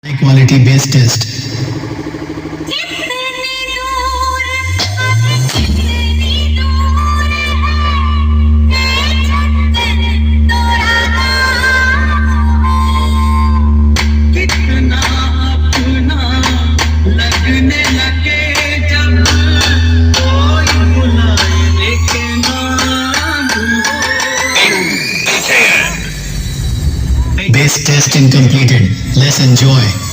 High quality base test. Base testing completed. Let's enjoy.